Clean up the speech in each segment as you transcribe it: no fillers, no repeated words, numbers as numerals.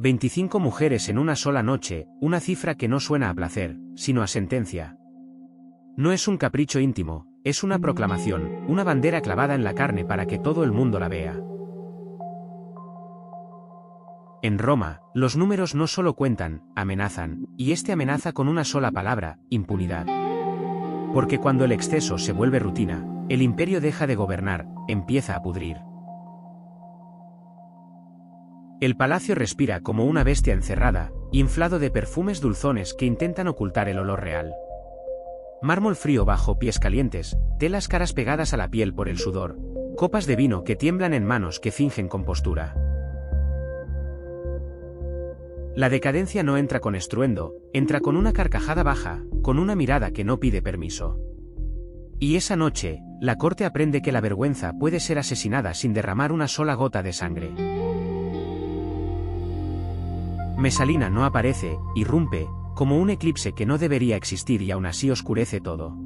25 mujeres en una sola noche, una cifra que no suena a placer, sino a sentencia. No es un capricho íntimo, es una proclamación, una bandera clavada en la carne para que todo el mundo la vea. En Roma, los números no solo cuentan, amenazan, y este amenaza con una sola palabra: impunidad. Porque cuando el exceso se vuelve rutina, el imperio deja de gobernar, empieza a pudrir. El palacio respira como una bestia encerrada, inflado de perfumes dulzones que intentan ocultar el olor real. Mármol frío bajo pies calientes, telas caras pegadas a la piel por el sudor, copas de vino que tiemblan en manos que fingen compostura. La decadencia no entra con estruendo, entra con una carcajada baja, con una mirada que no pide permiso. Y esa noche, la corte aprende que la vergüenza puede ser asesinada sin derramar una sola gota de sangre. Mesalina no aparece, irrumpe, como un eclipse que no debería existir y aún así oscurece todo.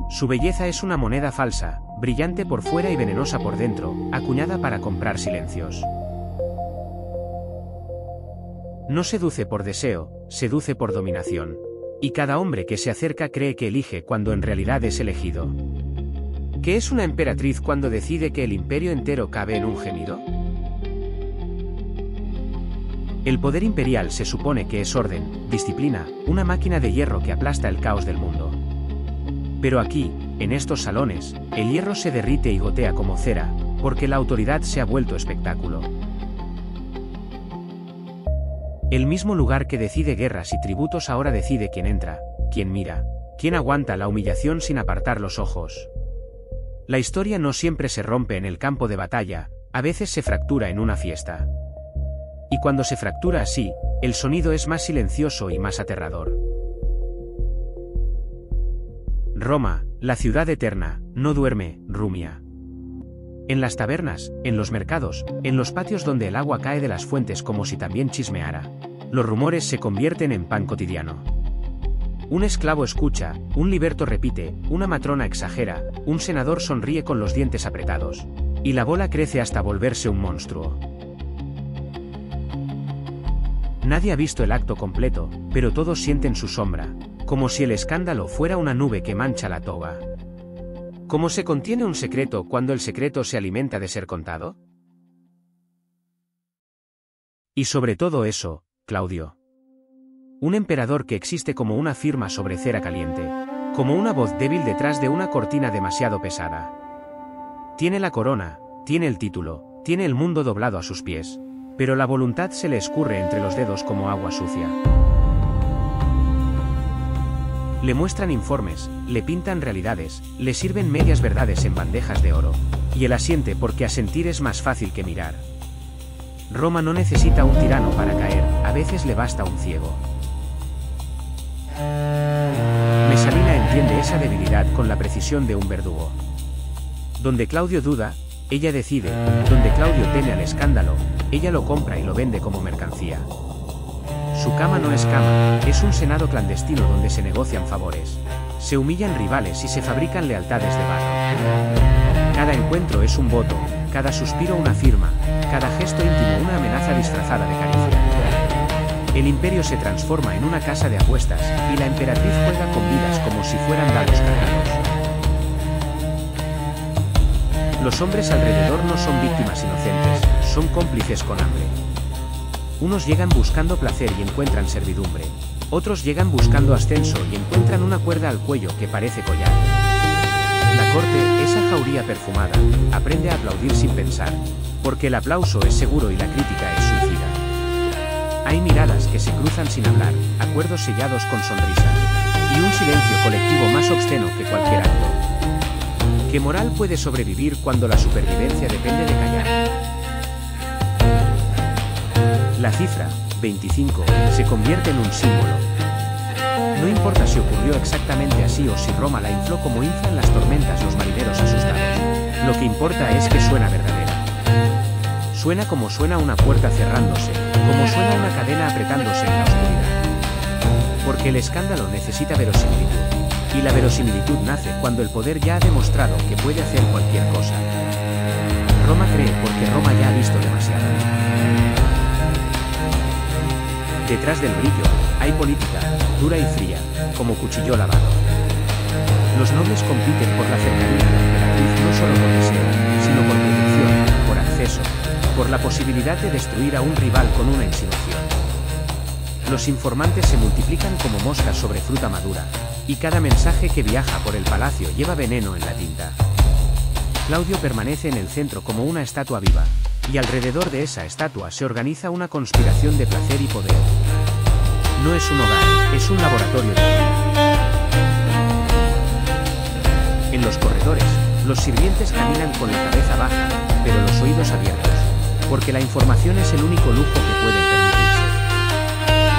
Su belleza es una moneda falsa, brillante por fuera y venenosa por dentro, acuñada para comprar silencios. No seduce por deseo, seduce por dominación. Y cada hombre que se acerca cree que elige cuando en realidad es elegido. ¿Qué es una emperatriz cuando decide que el imperio entero cabe en un gemido? El poder imperial se supone que es orden, disciplina, una máquina de hierro que aplasta el caos del mundo. Pero aquí, en estos salones, el hierro se derrite y gotea como cera, porque la autoridad se ha vuelto espectáculo. El mismo lugar que decide guerras y tributos ahora decide quién entra, quién mira, quién aguanta la humillación sin apartar los ojos. La historia no siempre se rompe en el campo de batalla, a veces se fractura en una fiesta. Y cuando se fractura así, el sonido es más silencioso y más aterrador. Roma, la ciudad eterna, no duerme, rumia. En las tabernas, en los mercados, en los patios donde el agua cae de las fuentes como si también chismeara, los rumores se convierten en pan cotidiano. Un esclavo escucha, un liberto repite, una matrona exagera, un senador sonríe con los dientes apretados. Y la bola crece hasta volverse un monstruo. Nadie ha visto el acto completo, pero todos sienten su sombra, como si el escándalo fuera una nube que mancha la toga. ¿Cómo se contiene un secreto cuando el secreto se alimenta de ser contado? Y sobre todo eso, Claudio. Un emperador que existe como una firma sobre cera caliente, como una voz débil detrás de una cortina demasiado pesada. Tiene la corona, tiene el título, tiene el mundo doblado a sus pies, pero la voluntad se le escurre entre los dedos como agua sucia. Le muestran informes, le pintan realidades, le sirven medias verdades en bandejas de oro, y él asiente porque asentir es más fácil que mirar. Roma no necesita un tirano para caer, a veces le basta un ciego. Mesalina entiende esa debilidad con la precisión de un verdugo. Donde Claudio duda, ella decide, donde Claudio teme al escándalo, ella lo compra y lo vende como mercancía. Su cama no es cama, es un senado clandestino donde se negocian favores, se humillan rivales y se fabrican lealtades de barro. Cada encuentro es un voto, cada suspiro una firma, cada gesto íntimo una amenaza disfrazada de caricia. El imperio se transforma en una casa de apuestas, y la emperatriz juega con vidas como si fueran dados cargados. Los hombres alrededor no son víctimas inocentes, son cómplices con hambre. Unos llegan buscando placer y encuentran servidumbre. Otros llegan buscando ascenso y encuentran una cuerda al cuello que parece collar. La corte, esa jauría perfumada, aprende a aplaudir sin pensar, porque el aplauso es seguro y la crítica es suicida. Hay miradas que se cruzan sin hablar, acuerdos sellados con sonrisas, y un silencio colectivo más obsceno que cualquier acto. ¿Qué moral puede sobrevivir cuando la supervivencia depende de callar? La cifra, 25, se convierte en un símbolo. No importa si ocurrió exactamente así o si Roma la infló como inflan las tormentas los marineros asustados. Lo que importa es que suena verdadera. Suena como suena una puerta cerrándose, como suena una cadena apretándose en la oscuridad. Porque el escándalo necesita verosimilitud. Y la verosimilitud nace cuando el poder ya ha demostrado que puede hacer cualquier cosa. Roma cree porque Roma ya ha visto demasiado. Detrás del brillo, hay política, dura y fría, como cuchillo lavado. Los nobles compiten por la cercanía de la emperatriz no solo por deseo, sino por protección, por acceso, por la posibilidad de destruir a un rival con una insinuación. Los informantes se multiplican como moscas sobre fruta madura, y cada mensaje que viaja por el palacio lleva veneno en la tinta. Claudio permanece en el centro como una estatua viva, y alrededor de esa estatua se organiza una conspiración de placer y poder. No es un hogar, es un laboratorio de vida. En los corredores, los sirvientes caminan con la cabeza baja, pero los oídos abiertos, porque la información es el único lujo que pueden permitirse.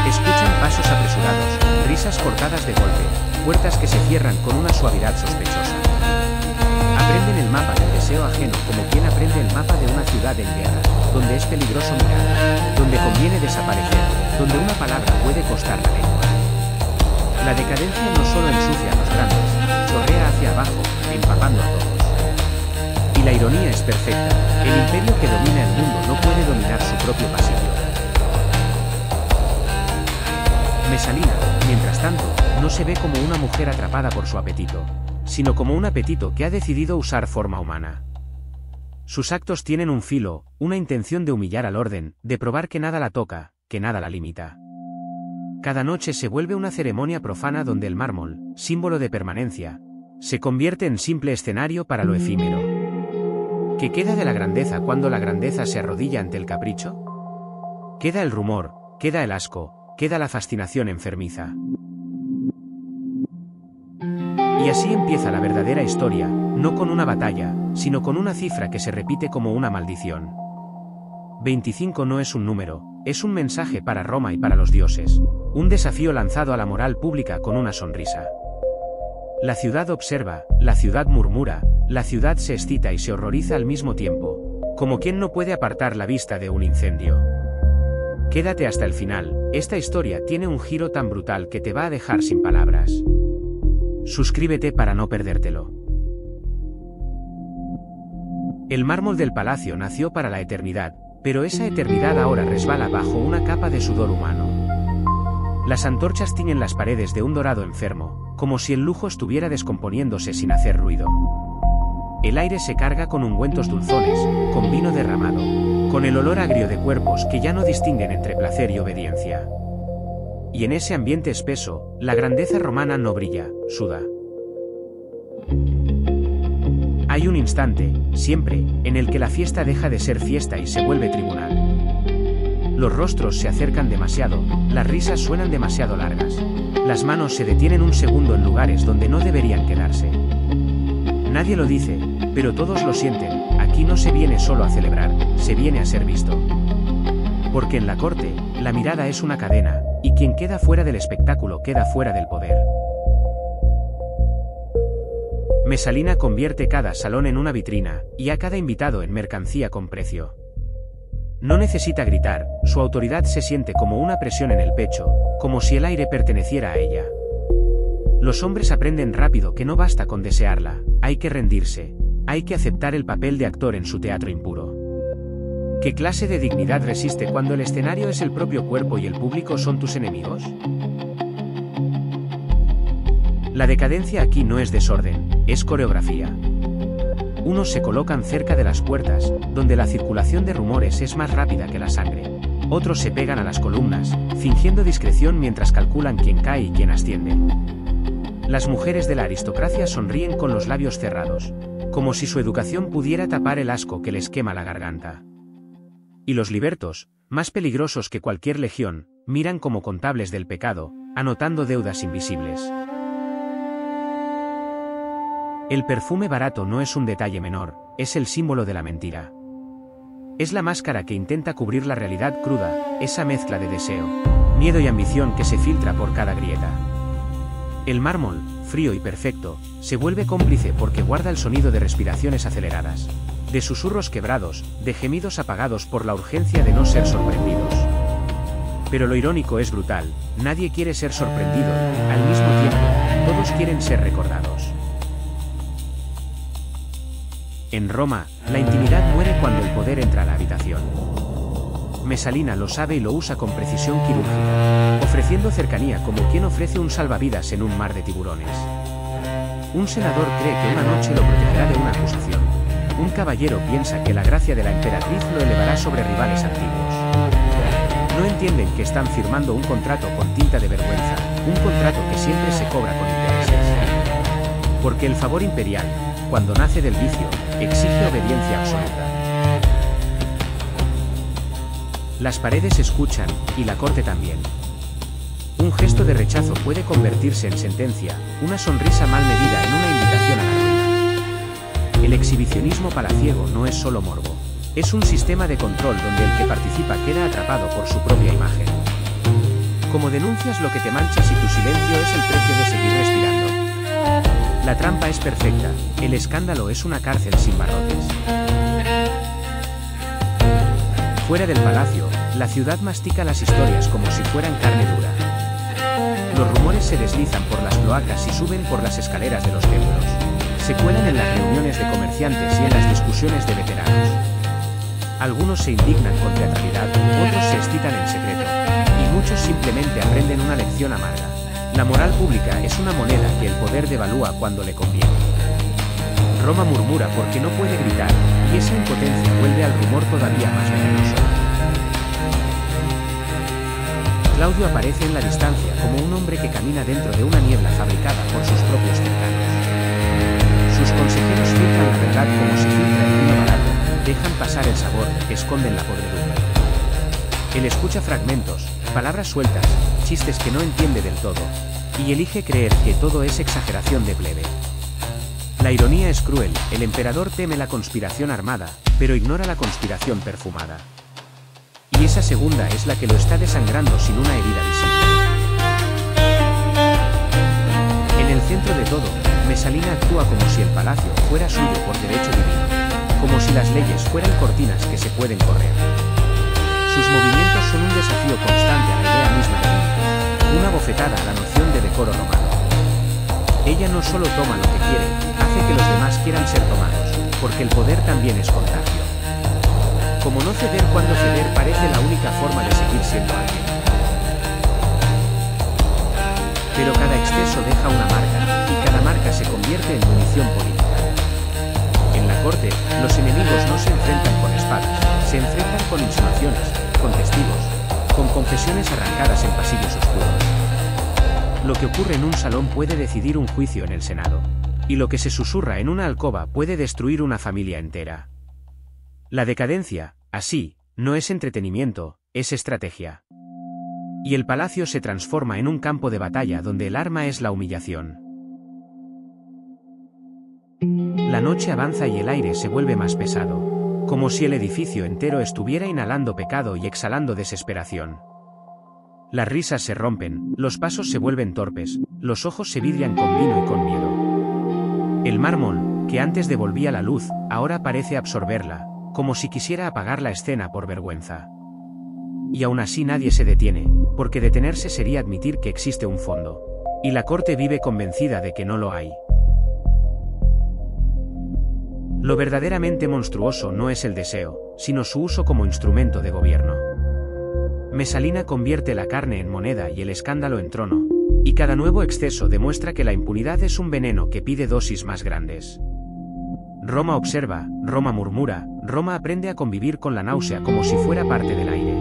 Escuchan pasos apresurados, risas cortadas de golpe, puertas que se cierran con una suavidad sospechosa. Aprenden el mapa del deseo ajeno como quien aprende el mapa de una ciudad en guerra, donde es peligroso mirar, donde conviene desaparecer, donde una palabra puede costar la lengua. La decadencia no solo ensucia a los grandes, chorrea hacia abajo, empapando a todos. Y la ironía es perfecta, el imperio que domina el mundo no puede dominar su propio pasillo. Mesalina, mientras tanto, no se ve como una mujer atrapada por su apetito, sino como un apetito que ha decidido usar forma humana. Sus actos tienen un filo, una intención de humillar al orden, de probar que nada la toca, que nada la limita. Cada noche se vuelve una ceremonia profana donde el mármol, símbolo de permanencia, se convierte en simple escenario para lo efímero. ¿Qué queda de la grandeza cuando la grandeza se arrodilla ante el capricho? Queda el rumor, queda el asco, queda la fascinación enfermiza. Y así empieza la verdadera historia, no con una batalla, sino con una cifra que se repite como una maldición. 25 no es un número, es un mensaje para Roma y para los dioses, un desafío lanzado a la moral pública con una sonrisa. La ciudad observa, la ciudad murmura, la ciudad se excita y se horroriza al mismo tiempo, como quien no puede apartar la vista de un incendio. Quédate hasta el final, esta historia tiene un giro tan brutal que te va a dejar sin palabras. Suscríbete para no perdértelo. El mármol del palacio nació para la eternidad, pero esa eternidad ahora resbala bajo una capa de sudor humano. Las antorchas tiñen las paredes de un dorado enfermo, como si el lujo estuviera descomponiéndose sin hacer ruido. El aire se carga con ungüentos dulzones, con vino derramado, con el olor agrio de cuerpos que ya no distinguen entre placer y obediencia. Y en ese ambiente espeso, la grandeza romana no brilla, suda. Hay un instante, siempre, en el que la fiesta deja de ser fiesta y se vuelve tribunal. Los rostros se acercan demasiado, las risas suenan demasiado largas. Las manos se detienen un segundo en lugares donde no deberían quedarse. Nadie lo dice, pero todos lo sienten, aquí no se viene solo a celebrar, se viene a ser visto. Porque en la corte, la mirada es una cadena, y quien queda fuera del espectáculo queda fuera del poder. Mesalina convierte cada salón en una vitrina, y a cada invitado en mercancía con precio. No necesita gritar, su autoridad se siente como una presión en el pecho, como si el aire perteneciera a ella. Los hombres aprenden rápido que no basta con desearla, hay que rendirse, hay que aceptar el papel de actor en su teatro impuro. ¿Qué clase de dignidad resiste cuando el escenario es el propio cuerpo y el público son tus enemigos? La decadencia aquí no es desorden, es coreografía. Unos se colocan cerca de las puertas, donde la circulación de rumores es más rápida que la sangre. Otros se pegan a las columnas, fingiendo discreción mientras calculan quién cae y quién asciende. Las mujeres de la aristocracia sonríen con los labios cerrados, como si su educación pudiera tapar el asco que les quema la garganta. Y los libertos, más peligrosos que cualquier legión, miran como contables del pecado, anotando deudas invisibles. El perfume barato no es un detalle menor, es el símbolo de la mentira. Es la máscara que intenta cubrir la realidad cruda, esa mezcla de deseo, miedo y ambición que se filtra por cada grieta. El mármol, frío y perfecto, se vuelve cómplice porque guarda el sonido de respiraciones aceleradas, de susurros quebrados, de gemidos apagados por la urgencia de no ser sorprendidos. Pero lo irónico es brutal, nadie quiere ser sorprendido, al mismo tiempo, todos quieren ser recordados. En Roma, la intimidad muere cuando el poder entra a la habitación. Messalina lo sabe y lo usa con precisión quirúrgica, ofreciendo cercanía como quien ofrece un salvavidas en un mar de tiburones. Un senador cree que una noche lo protegerá de una acusación. Un caballero piensa que la gracia de la emperatriz lo elevará sobre rivales antiguos. No entienden que están firmando un contrato con tinta de vergüenza, un contrato que siempre se cobra con intereses. Porque el favor imperial, cuando nace del vicio, exige obediencia absoluta. Las paredes escuchan, y la corte también. Un gesto de rechazo puede convertirse en sentencia, una sonrisa mal medida en una invitación a la ruina. El exhibicionismo palaciego no es solo morbo. Es un sistema de control donde el que participa queda atrapado por su propia imagen. Como denuncias lo que te mancha si tu silencio es el precio de seguir respirando. La trampa es perfecta, el escándalo es una cárcel sin barrotes. Fuera del palacio, la ciudad mastica las historias como si fueran carne dura. Los rumores se deslizan por las cloacas y suben por las escaleras de los templos. Se cuelan en las reuniones de comerciantes y en las discusiones de veteranos. Algunos se indignan con teatralidad, otros se excitan en secreto, y muchos simplemente aprenden una lección amarga. La moral pública es una moneda que el poder devalúa cuando le conviene. Roma murmura porque no puede gritar, y esa impotencia vuelve al rumor todavía más venenoso. Claudio aparece en la distancia como un hombre que camina dentro de una niebla fabricada por sus propios cercanos. Sus consejeros filtran la verdad como se filtra el vino barato, dejan pasar el sabor, esconden la podredumbre. Él escucha fragmentos, palabras sueltas, chistes que no entiende del todo, y elige creer que todo es exageración de plebe. La ironía es cruel, el emperador teme la conspiración armada, pero ignora la conspiración perfumada. Y esa segunda es la que lo está desangrando sin una herida visible. En el centro de todo, Messalina actúa como si el palacio fuera suyo por derecho divino, como si las leyes fueran cortinas que se pueden correr. Sus movimientos son un desafío constante a la idea misma de mí, una bofetada a la noción de decoro romano. Ella no solo toma lo que quiere, hace que los demás quieran ser tomados, porque el poder también es contagio. Como no ceder cuando ceder parece la única forma de seguir siendo alguien. Pero cada exceso deja una marca, y cada marca se convierte en munición política. En la corte, los enemigos no se enfrentan con espadas, se enfrentan con insinuaciones, con testigos, con confesiones arrancadas en pasillos oscuros. Lo que ocurre en un salón puede decidir un juicio en el Senado, y lo que se susurra en una alcoba puede destruir una familia entera. La decadencia, así, no es entretenimiento, es estrategia. Y el palacio se transforma en un campo de batalla donde el arma es la humillación. La noche avanza y el aire se vuelve más pesado, como si el edificio entero estuviera inhalando pecado y exhalando desesperación. Las risas se rompen, los pasos se vuelven torpes, los ojos se vidrian con vino y con miedo. El mármol, que antes devolvía la luz, ahora parece absorberla, como si quisiera apagar la escena por vergüenza. Y aún así nadie se detiene, porque detenerse sería admitir que existe un fondo. Y la corte vive convencida de que no lo hay. Lo verdaderamente monstruoso no es el deseo, sino su uso como instrumento de gobierno. Messalina convierte la carne en moneda y el escándalo en trono, y cada nuevo exceso demuestra que la impunidad es un veneno que pide dosis más grandes. Roma observa, Roma murmura, Roma aprende a convivir con la náusea como si fuera parte del aire.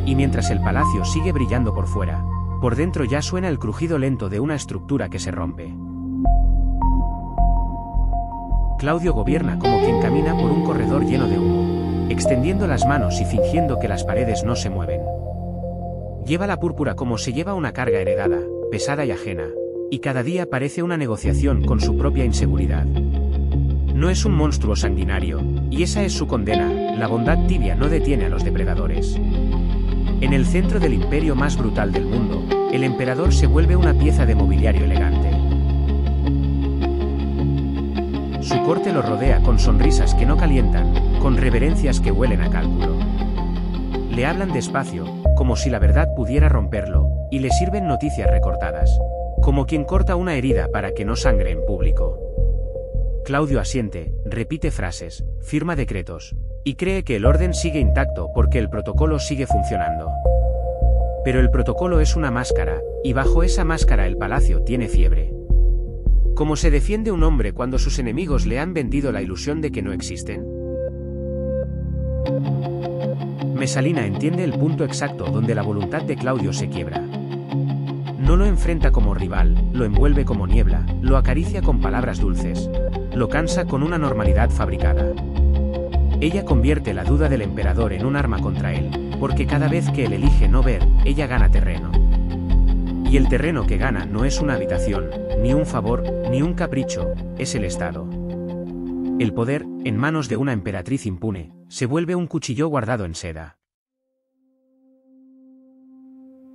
Y mientras el palacio sigue brillando por fuera, por dentro ya suena el crujido lento de una estructura que se rompe. Claudio gobierna como quien camina por un corredor lleno de humo, extendiendo las manos y fingiendo que las paredes no se mueven. Lleva la púrpura como se lleva una carga heredada, pesada y ajena, y cada día parece una negociación con su propia inseguridad. No es un monstruo sanguinario, y esa es su condena, la bondad tibia no detiene a los depredadores. En el centro del imperio más brutal del mundo, el emperador se vuelve una pieza de mobiliario elegante. Su corte lo rodea con sonrisas que no calientan, con reverencias que huelen a cálculo. Le hablan despacio, como si la verdad pudiera romperlo, y le sirven noticias recortadas, como quien corta una herida para que no sangre en público. Claudio asiente, repite frases, firma decretos, Y cree que el orden sigue intacto porque el protocolo sigue funcionando. Pero el protocolo es una máscara, y bajo esa máscara el palacio tiene fiebre. ¿Cómo se defiende un hombre cuando sus enemigos le han vendido la ilusión de que no existen? Mesalina entiende el punto exacto donde la voluntad de Claudio se quiebra. No lo enfrenta como rival, lo envuelve como niebla, lo acaricia con palabras dulces, lo cansa con una normalidad fabricada. Ella convierte la duda del emperador en un arma contra él, porque cada vez que él elige no ver, ella gana terreno. Y el terreno que gana no es una habitación, ni un favor, ni un capricho, es el Estado. El poder, en manos de una emperatriz impune, se vuelve un cuchillo guardado en seda.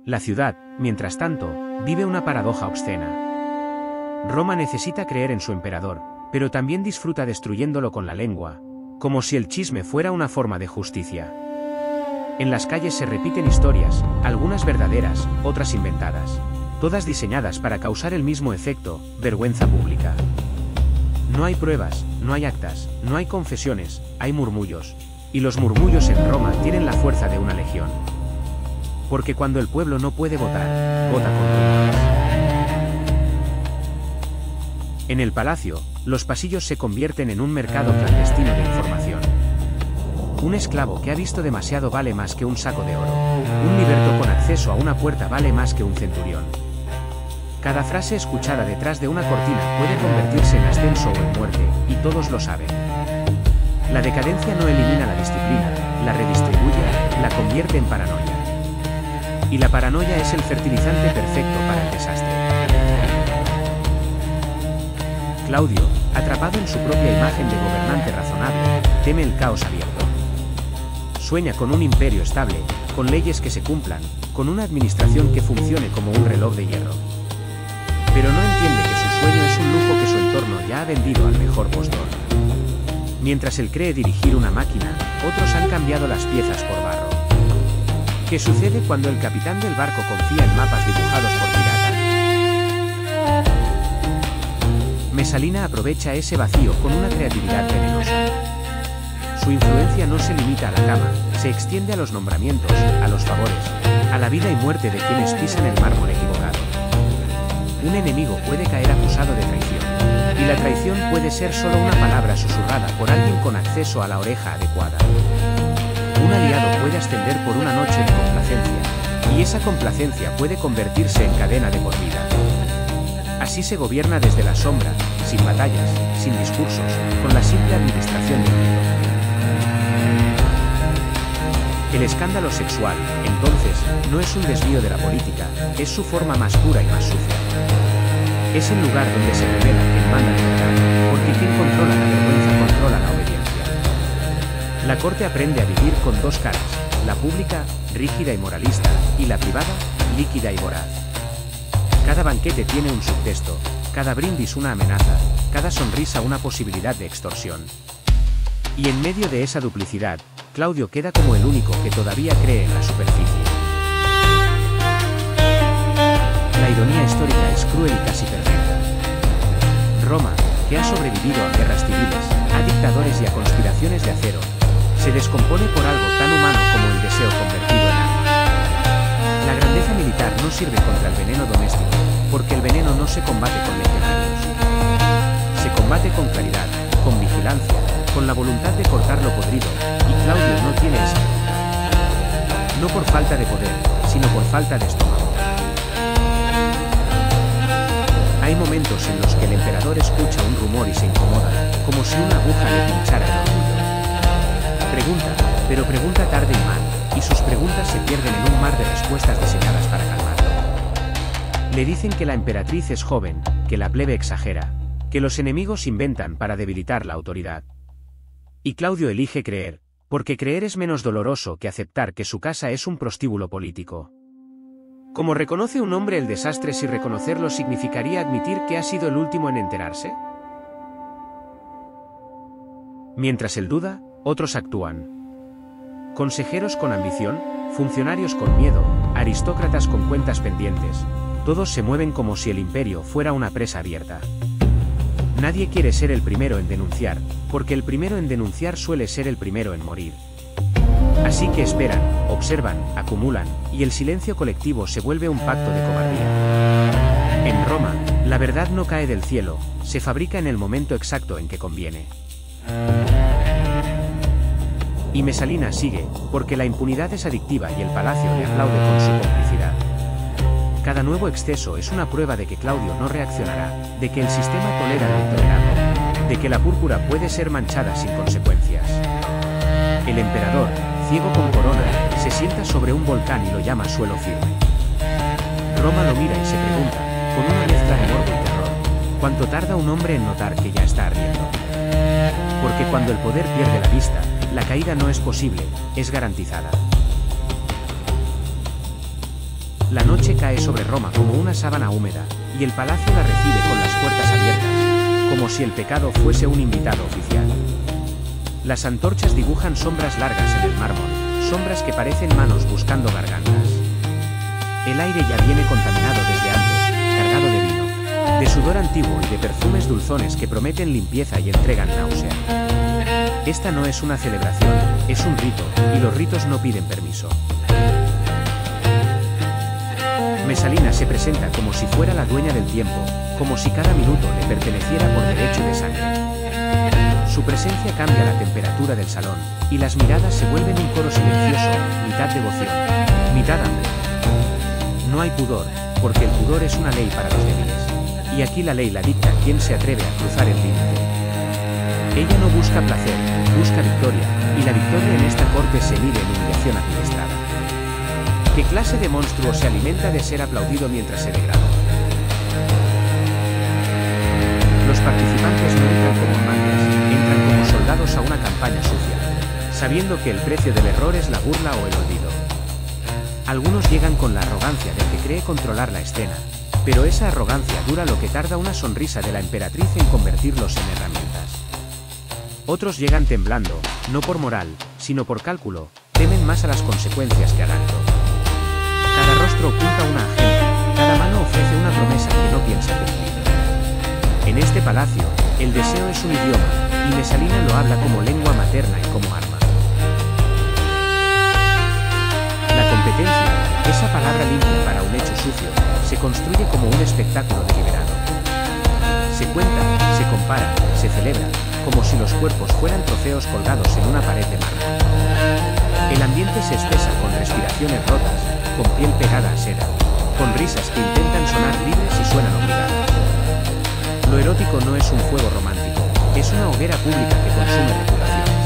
La ciudad, mientras tanto, vive una paradoja obscena. Roma necesita creer en su emperador, pero también disfruta destruyéndolo con la lengua, como si el chisme fuera una forma de justicia. En las calles se repiten historias, algunas verdaderas, otras inventadas, todas diseñadas para causar el mismo efecto, vergüenza pública. No hay pruebas, no hay actas, no hay confesiones, hay murmullos, y los murmullos en Roma tienen la fuerza de una legión. Porque cuando el pueblo no puede votar, vota con rumores. En el palacio, los pasillos se convierten en un mercado clandestino de información. Un esclavo que ha visto demasiado vale más que un saco de oro. Un liberto con acceso a una puerta vale más que un centurión. Cada frase escuchada detrás de una cortina puede convertirse en ascenso o en muerte, y todos lo saben. La decadencia no elimina la disciplina, la redistribuye, la convierte en paranoia. Y la paranoia es el fertilizante perfecto para el desastre. Claudio, atrapado en su propia imagen de gobernante razonable, teme el caos abierto. Sueña con un imperio estable, con leyes que se cumplan, con una administración que funcione como un reloj de hierro. Pero no entiende que su sueño es un lujo que su entorno ya ha vendido al mejor postor. Mientras él cree dirigir una máquina, otros han cambiado las piezas por barro. ¿Qué sucede cuando el capitán del barco confía en mapas dibujados por piratas? Mesalina aprovecha ese vacío con una creatividad venenosa. Su influencia no se limita a la cama, se extiende a los nombramientos, a los favores, a la vida y muerte de quienes pisan el mármol equivocado. Un enemigo puede caer acusado de traición, y la traición puede ser solo una palabra susurrada por alguien con acceso a la oreja adecuada. Un aliado puede ascender por una noche de complacencia, y esa complacencia puede convertirse en cadena de por vida. Así se gobierna desde la sombra, sin batallas, sin discursos, con la simple administración del miedo. El escándalo sexual, entonces, no es un desvío de la política, es su forma más pura y más sucia. Es el lugar donde se revela quien manda de verdad, porque quien controla la vergüenza controla la obediencia. La corte aprende a vivir con dos caras, la pública, rígida y moralista, y la privada, líquida y voraz. Cada banquete tiene un subtexto, cada brindis una amenaza, cada sonrisa una posibilidad de extorsión. Y en medio de esa duplicidad, Claudio queda como el único que todavía cree en la superficie. La ironía histórica es cruel y casi perfecta. Roma, que ha sobrevivido a guerras civiles, a dictadores y a conspiraciones de acero, se descompone por algo tan humano como el deseo convertido en arma. La grandeza militar no sirve contra el veneno doméstico, porque el veneno no se combate con legionarios. Se combate con claridad, con vigilancia, con la voluntad de cortar lo podrido, y Claudio no tiene esa voluntad. No por falta de poder, sino por falta de estómago. Hay momentos en los que el emperador escucha un rumor y se incomoda, como si una aguja le pinchara el orgullo. Pregunta, pero pregunta tarde y mal, y sus preguntas se pierden en un mar de respuestas diseñadas para calmarlo. Le dicen que la emperatriz es joven, que la plebe exagera, que los enemigos inventan para debilitar la autoridad. Y Claudio elige creer, porque creer es menos doloroso que aceptar que su casa es un prostíbulo político. ¿Cómo reconoce un hombre el desastre si reconocerlo significaría admitir que ha sido el último en enterarse? Mientras él duda, otros actúan. Consejeros con ambición, funcionarios con miedo, aristócratas con cuentas pendientes, todos se mueven como si el imperio fuera una presa abierta. Nadie quiere ser el primero en denunciar, porque el primero en denunciar suele ser el primero en morir. Así que esperan, observan, acumulan, y el silencio colectivo se vuelve un pacto de cobardía. En Roma, la verdad no cae del cielo, se fabrica en el momento exacto en que conviene. Y Mesalina sigue, porque la impunidad es adictiva y el palacio le aplaude con su complicidad. Cada nuevo exceso es una prueba de que Claudio no reaccionará, de que el sistema tolera lo intolerable, de que la púrpura puede ser manchada sin consecuencias. El emperador, ciego con corona, se sienta sobre un volcán y lo llama suelo firme. Roma lo mira y se pregunta, con una mezcla de morbo y terror, ¿cuánto tarda un hombre en notar que ya está ardiendo? Porque cuando el poder pierde la vista, la caída no es posible, es garantizada. La noche cae sobre Roma como una sábana húmeda, y el palacio la recibe con las puertas abiertas, como si el pecado fuese un invitado oficial. Las antorchas dibujan sombras largas en el mármol, sombras que parecen manos buscando gargantas. El aire ya viene contaminado desde antes, cargado de vino, de sudor antiguo y de perfumes dulzones que prometen limpieza y entregan náusea. Esta no es una celebración, es un rito, y los ritos no piden permiso. Mesalina se presenta como si fuera la dueña del tiempo, como si cada minuto le perteneciera por derecho de sangre. Su presencia cambia la temperatura del salón, y las miradas se vuelven un coro silencioso, mitad devoción, mitad hambre. No hay pudor, porque el pudor es una ley para los débiles, y aquí la ley la dicta quien se atreve a cruzar el límite. Ella no busca placer, busca victoria, y la victoria en esta corte se mide en humillación administrada. ¿Qué clase de monstruo se alimenta de ser aplaudido mientras se degrada? Los participantes no entran como amantes, entran como soldados a una campaña sucia, sabiendo que el precio del error es la burla o el olvido. Algunos llegan con la arrogancia del que cree controlar la escena, pero esa arrogancia dura lo que tarda una sonrisa de la emperatriz en convertirlos en herramientas. Otros llegan temblando, no por moral, sino por cálculo, temen más a las consecuencias que al acto. Cada rostro oculta una agenda, cada mano ofrece una promesa que no piensa cumplir. En este palacio, el deseo es un idioma, y Mesalina lo habla como lengua materna y como arma. La competencia, esa palabra limpia para un hecho sucio, se construye como un espectáculo deliberado. Se cuenta, se compara, se celebra, como si los cuerpos fueran trofeos colgados en una pared de mármol. El ambiente se espesa con respiraciones rotas, con piel pegada a seda, con risas que intentan sonar libres y suenan obligadas. Lo erótico no es un fuego romántico, es una hoguera pública que consume reputaciones.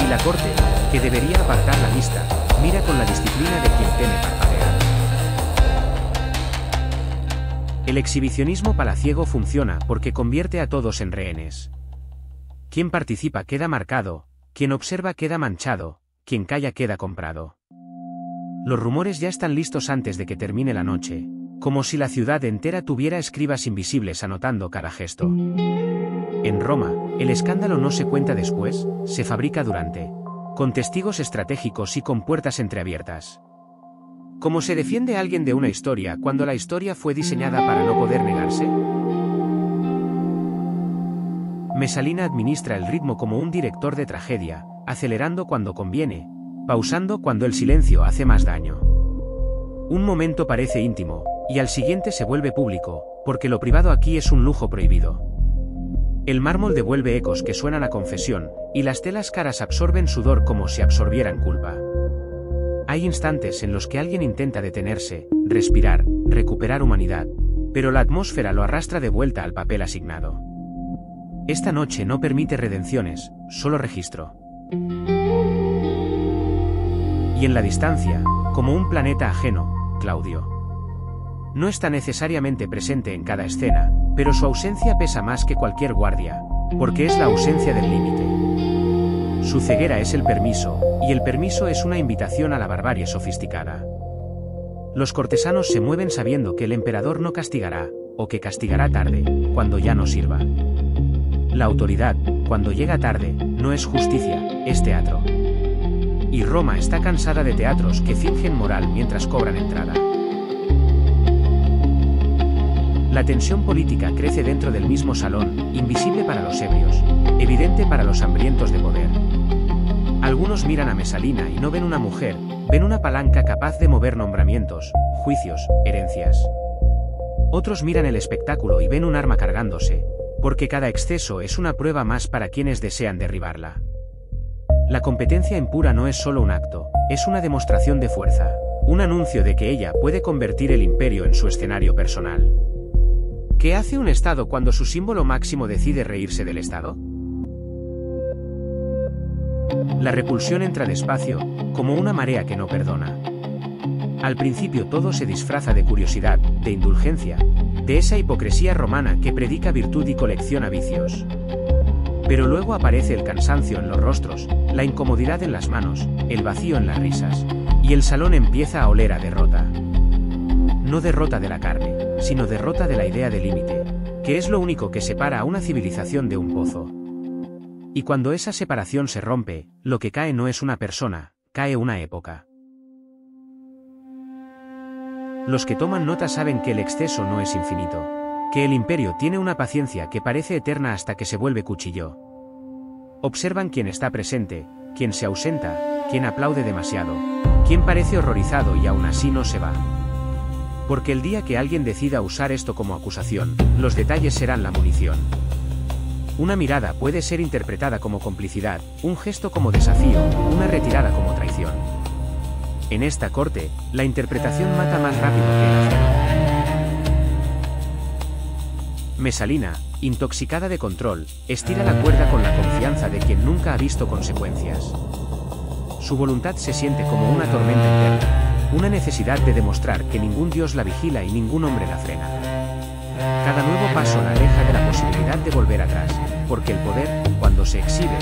Y la corte, que debería apartar la vista, mira con la disciplina de quien teme parpadear. El exhibicionismo palaciego funciona porque convierte a todos en rehenes. Quien participa queda marcado, quien observa queda manchado, quien calla queda comprado. Los rumores ya están listos antes de que termine la noche, como si la ciudad entera tuviera escribas invisibles anotando cada gesto. En Roma, el escándalo no se cuenta después, se fabrica durante, con testigos estratégicos y con puertas entreabiertas. ¿Cómo se defiende alguien de una historia cuando la historia fue diseñada para no poder negarse? Mesalina administra el ritmo como un director de tragedia, acelerando cuando conviene, pausando cuando el silencio hace más daño. Un momento parece íntimo, y al siguiente se vuelve público, porque lo privado aquí es un lujo prohibido. El mármol devuelve ecos que suenan a confesión, y las telas caras absorben sudor como si absorbieran culpa. Hay instantes en los que alguien intenta detenerse, respirar, recuperar humanidad, pero la atmósfera lo arrastra de vuelta al papel asignado. Esta noche no permite redenciones, solo registro. Y en la distancia, como un planeta ajeno, Claudio. No está necesariamente presente en cada escena, pero su ausencia pesa más que cualquier guardia, porque es la ausencia del límite. Su ceguera es el permiso, y el permiso es una invitación a la barbarie sofisticada. Los cortesanos se mueven sabiendo que el emperador no castigará, o que castigará tarde, cuando ya no sirva. La autoridad, cuando llega tarde, no es justicia, es teatro. Y Roma está cansada de teatros que fingen moral mientras cobran entrada. La tensión política crece dentro del mismo salón, invisible para los ebrios, evidente para los hambrientos de poder. Algunos miran a Mesalina y no ven una mujer, ven una palanca capaz de mover nombramientos, juicios, herencias. Otros miran el espectáculo y ven un arma cargándose, porque cada exceso es una prueba más para quienes desean derribarla. La competencia impura no es solo un acto, es una demostración de fuerza, un anuncio de que ella puede convertir el imperio en su escenario personal. ¿Qué hace un Estado cuando su símbolo máximo decide reírse del Estado? La repulsión entra despacio, como una marea que no perdona. Al principio todo se disfraza de curiosidad, de indulgencia, de esa hipocresía romana que predica virtud y colecciona vicios. Pero luego aparece el cansancio en los rostros, la incomodidad en las manos, el vacío en las risas, y el salón empieza a oler a derrota. No derrota de la carne, sino derrota de la idea de límite, que es lo único que separa a una civilización de un pozo. Y cuando esa separación se rompe, lo que cae no es una persona, cae una época. Los que toman nota saben que el exceso no es infinito, que el imperio tiene una paciencia que parece eterna hasta que se vuelve cuchillo. Observan quién está presente, quién se ausenta, quién aplaude demasiado, quién parece horrorizado y aún así no se va. Porque el día que alguien decida usar esto como acusación, los detalles serán la munición. Una mirada puede ser interpretada como complicidad, un gesto como desafío, una retirada como traición. En esta corte, la interpretación mata más rápido que el acero. Mesalina, intoxicada de control, estira la cuerda con la confianza de quien nunca ha visto consecuencias. Su voluntad se siente como una tormenta interna, una necesidad de demostrar que ningún dios la vigila y ningún hombre la frena. Cada nuevo paso la aleja de la posibilidad de volver atrás, porque el poder, cuando se exhibe,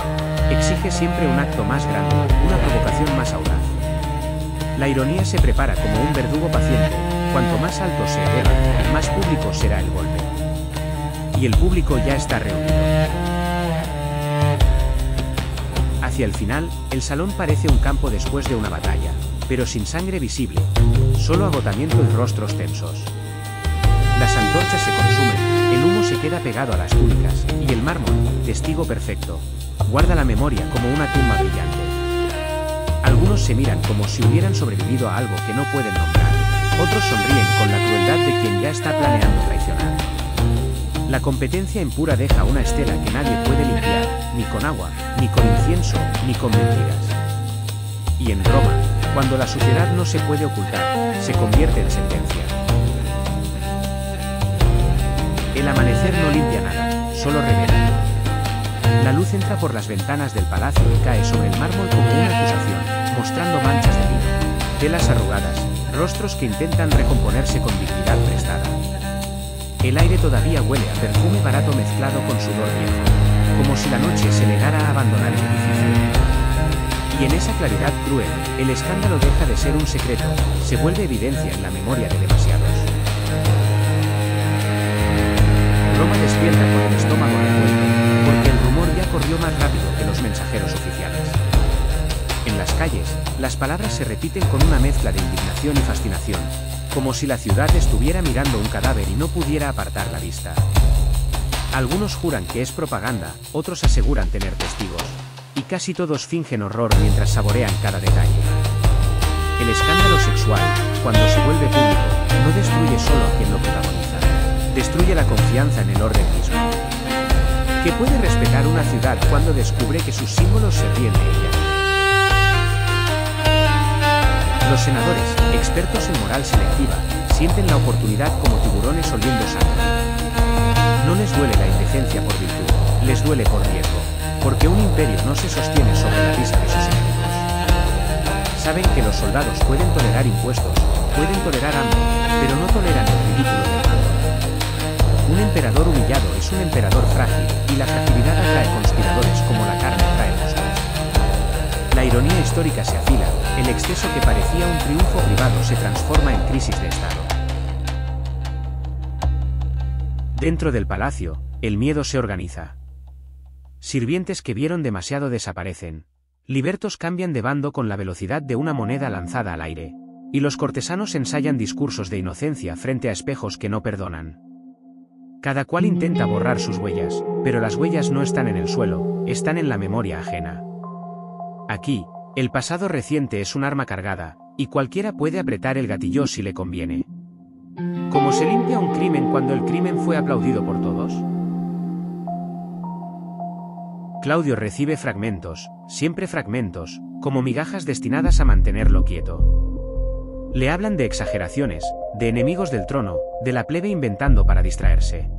exige siempre un acto más grande, una provocación más audaz. La ironía se prepara como un verdugo paciente, cuanto más alto se eleva, más público será el golpe. Y el público ya está reunido. Hacia el final, el salón parece un campo después de una batalla, pero sin sangre visible, solo agotamiento y rostros tensos. Las antorchas se consumen, el humo se queda pegado a las túnicas, y el mármol, testigo perfecto, guarda la memoria como una tumba brillante. Algunos se miran como si hubieran sobrevivido a algo que no pueden nombrar, otros sonríen con la crueldad de quien ya está planeando traicionar. La competencia impura deja una estela que nadie puede limpiar, ni con agua, ni con incienso, ni con mentiras. Y en Roma, cuando la suciedad no se puede ocultar, se convierte en sentencia. El amanecer no limpia nada, solo revela. La luz entra por las ventanas del palacio y cae sobre el mármol como una acusación, mostrando manchas de vino, telas arrugadas, rostros que intentan recomponerse con dignidad prestada. El aire todavía huele a perfume barato mezclado con sudor viejo, como si la noche se negara a abandonar el edificio. Y en esa claridad cruel, el escándalo deja de ser un secreto, se vuelve evidencia en la memoria de demasiados. Roma despierta con el estómago revuelto, porque el rumor ya corrió más rápido que los mensajeros oficiales. En las calles, las palabras se repiten con una mezcla de indignación y fascinación, como si la ciudad estuviera mirando un cadáver y no pudiera apartar la vista. Algunos juran que es propaganda, otros aseguran tener testigos, y casi todos fingen horror mientras saborean cada detalle. El escándalo sexual, cuando se vuelve público, no destruye solo a quien lo protagoniza, destruye la confianza en el orden mismo. ¿Qué puede respetar una ciudad cuando descubre que sus símbolos se ríen de ella? Los senadores, expertos en moral selectiva, sienten la oportunidad como tiburones oliendo sangre. No les duele la indecencia por virtud, les duele por riesgo, porque un imperio no se sostiene sobre la risa de sus enemigos. Saben que los soldados pueden tolerar impuestos, pueden tolerar hambre, pero no toleran el ridículo del mando. Un emperador humillado es un emperador frágil, y la fragilidad atrae conspiradores como la carne atrae moscas. La ironía histórica se afila, el exceso que parecía un triunfo privado se transforma en crisis de Estado. Dentro del palacio, el miedo se organiza. Sirvientes que vieron demasiado desaparecen. Libertos cambian de bando con la velocidad de una moneda lanzada al aire. Y los cortesanos ensayan discursos de inocencia frente a espejos que no perdonan. Cada cual intenta borrar sus huellas, pero las huellas no están en el suelo, están en la memoria ajena. Aquí, el pasado reciente es un arma cargada, y cualquiera puede apretar el gatillo si le conviene. ¿Cómo se limpia un crimen cuando el crimen fue aplaudido por todos? Claudio recibe fragmentos, siempre fragmentos, como migajas destinadas a mantenerlo quieto. Le hablan de exageraciones, de enemigos del trono, de la plebe inventando para distraerse.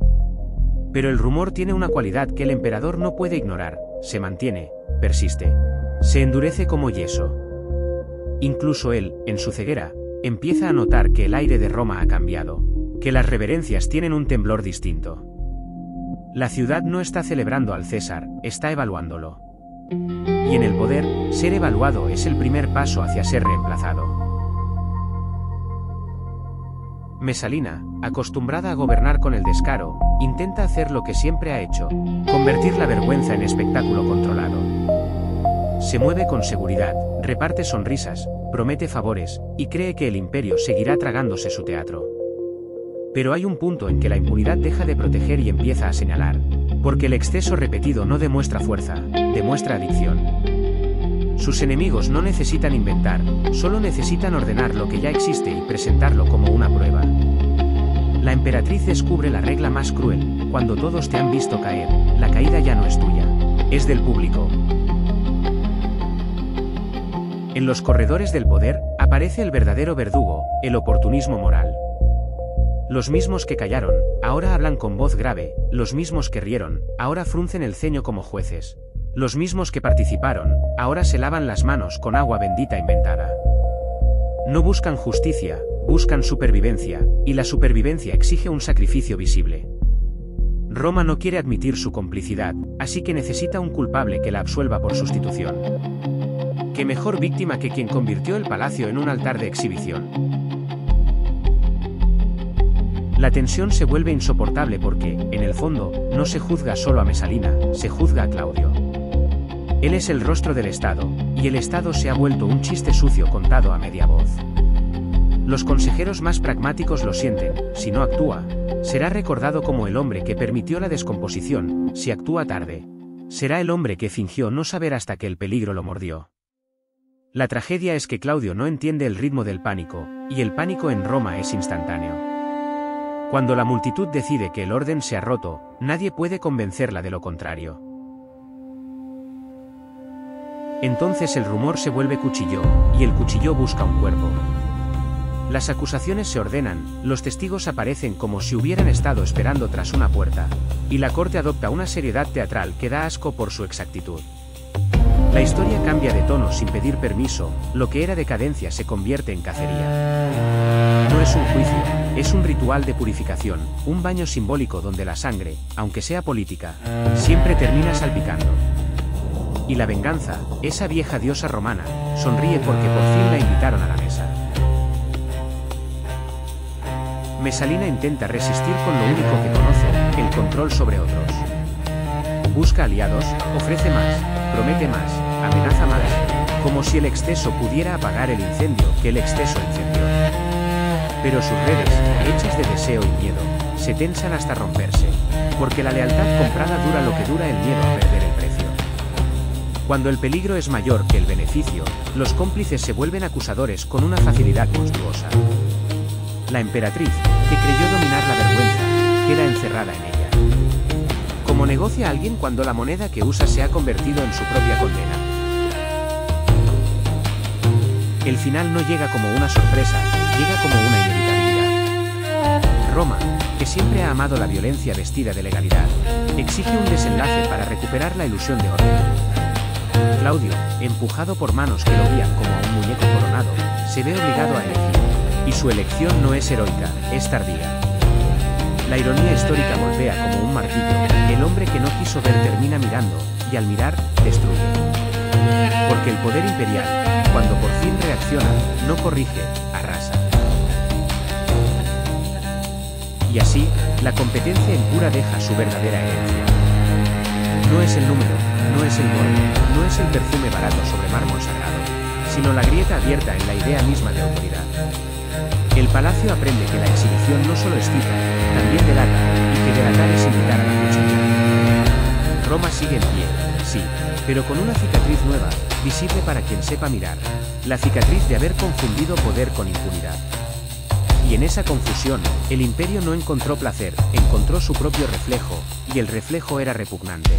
Pero el rumor tiene una cualidad que el emperador no puede ignorar, se mantiene, persiste. Se endurece como yeso. Incluso él, en su ceguera, empieza a notar que el aire de Roma ha cambiado, que las reverencias tienen un temblor distinto. La ciudad no está celebrando al César, está evaluándolo. Y en el poder, ser evaluado es el primer paso hacia ser reemplazado. Mesalina, acostumbrada a gobernar con el descaro, intenta hacer lo que siempre ha hecho, convertir la vergüenza en espectáculo controlado. Se mueve con seguridad, reparte sonrisas, promete favores, y cree que el imperio seguirá tragándose su teatro. Pero hay un punto en que la impunidad deja de proteger y empieza a señalar, porque el exceso repetido no demuestra fuerza, demuestra adicción. Sus enemigos no necesitan inventar, solo necesitan ordenar lo que ya existe y presentarlo como una prueba. La emperatriz descubre la regla más cruel: cuando todos te han visto caer, la caída ya no es tuya, es del público. En los corredores del poder, aparece el verdadero verdugo, el oportunismo moral. Los mismos que callaron, ahora hablan con voz grave, los mismos que rieron, ahora fruncen el ceño como jueces. Los mismos que participaron, ahora se lavan las manos con agua bendita inventada. No buscan justicia, buscan supervivencia, y la supervivencia exige un sacrificio visible. Roma no quiere admitir su complicidad, así que necesita un culpable que la absuelva por sustitución. ¿Qué mejor víctima que quien convirtió el palacio en un altar de exhibición? La tensión se vuelve insoportable porque, en el fondo, no se juzga solo a Mesalina, se juzga a Claudio. Él es el rostro del Estado, y el Estado se ha vuelto un chiste sucio contado a media voz. Los consejeros más pragmáticos lo sienten: si no actúa, será recordado como el hombre que permitió la descomposición; si actúa tarde, será el hombre que fingió no saber hasta que el peligro lo mordió. La tragedia es que Claudio no entiende el ritmo del pánico, y el pánico en Roma es instantáneo. Cuando la multitud decide que el orden se ha roto, nadie puede convencerla de lo contrario. Entonces el rumor se vuelve cuchillo, y el cuchillo busca un cuerpo. Las acusaciones se ordenan, los testigos aparecen como si hubieran estado esperando tras una puerta, y la corte adopta una seriedad teatral que da asco por su exactitud. La historia cambia de tono sin pedir permiso, lo que era decadencia se convierte en cacería. No es un juicio, es un ritual de purificación, un baño simbólico donde la sangre, aunque sea política, siempre termina salpicando. Y la venganza, esa vieja diosa romana, sonríe porque por fin la invitaron a la mesa. Mesalina intenta resistir con lo único que conoce, el control sobre otros. Busca aliados, ofrece más, promete más, amenaza más, como si el exceso pudiera apagar el incendio que el exceso encendió. Pero sus redes, hechas de deseo y miedo, se tensan hasta romperse, porque la lealtad comprada dura lo que dura el miedo a perder el precio. Cuando el peligro es mayor que el beneficio, los cómplices se vuelven acusadores con una facilidad monstruosa. La emperatriz, que creyó dominar la vergüenza, queda encerrada en ella. ¿Cómo negocia alguien cuando la moneda que usa se ha convertido en su propia condena? El final no llega como una sorpresa, llega como una inevitabilidad. Roma, que siempre ha amado la violencia vestida de legalidad, exige un desenlace para recuperar la ilusión de orden. Claudio, empujado por manos que lo guían como a un muñeco coronado, se ve obligado a elegir, y su elección no es heroica, es tardía. La ironía histórica golpea como un martillo, el hombre que no quiso ver termina mirando, y al mirar, destruye. Porque el poder imperial, cuando por fin reacciona, no corrige, arrasa. Y así, la competencia impura deja su verdadera herencia. No es el número, no es el molde, no es el perfume barato sobre mármol sagrado, sino la grieta abierta en la idea misma de autoridad. El palacio aprende que la exhibición no solo excita, también delata, y que delatar es invitar a la cuchilla. Roma sigue en pie, sí, pero con una cicatriz nueva, visible para quien sepa mirar. La cicatriz de haber confundido poder con impunidad. Y en esa confusión, el imperio no encontró placer, encontró su propio reflejo, y el reflejo era repugnante.